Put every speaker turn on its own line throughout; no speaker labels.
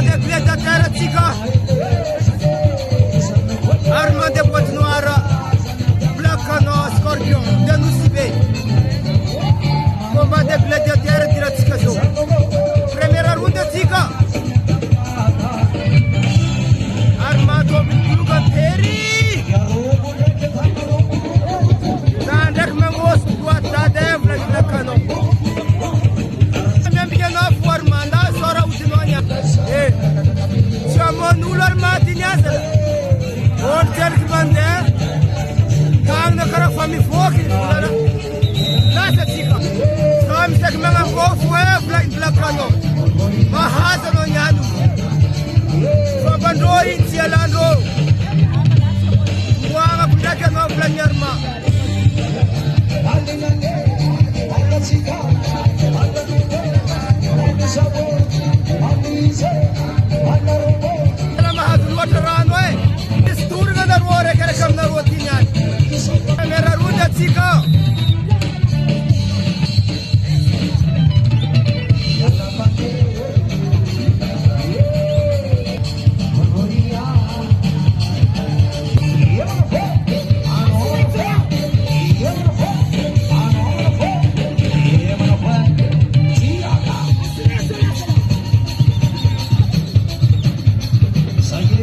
Comandante da terra tica arma de boîte noire Black Cano Scorpion Denusibé Combat de gladiateur de tica Première ronde tica arma do Luganteri Dandak Mangos Guata de Black Cano Siamo armati niente. On cerca bande. Kang kara fami foki. Nasa tika. Kami tek mga kofu Black Cano. Mahasa no nyanu. Babandoi sialando. Wanga kudaka no planyarma. Saya.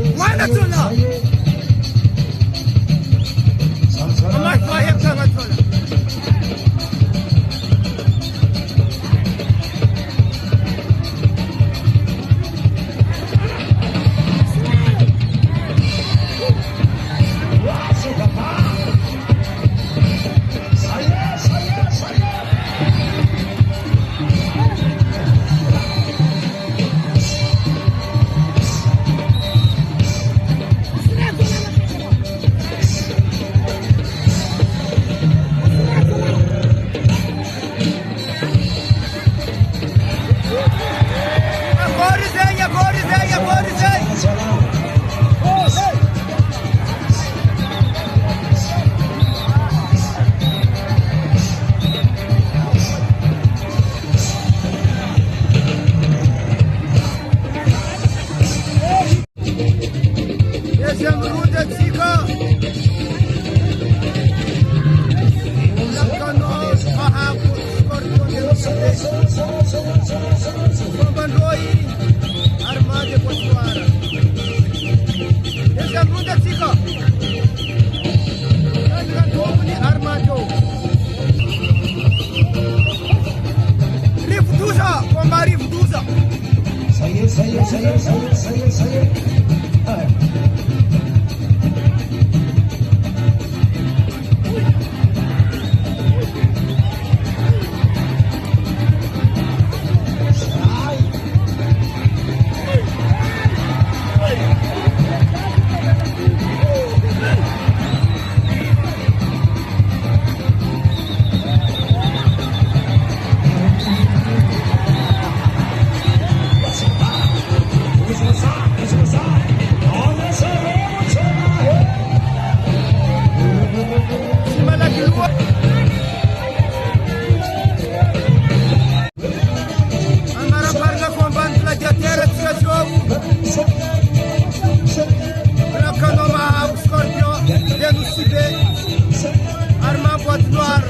Arma boîte noire.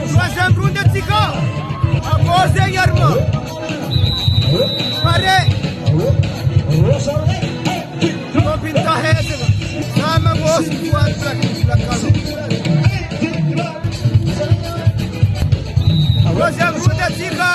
Troisième round de tika. A cause yarma. Pare. No pinta hese. Sama boss boîte Black Cano. Troisième round de tika.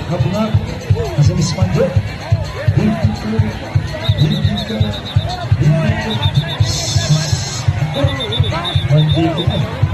Gabungan masih Mismanjo. Dito.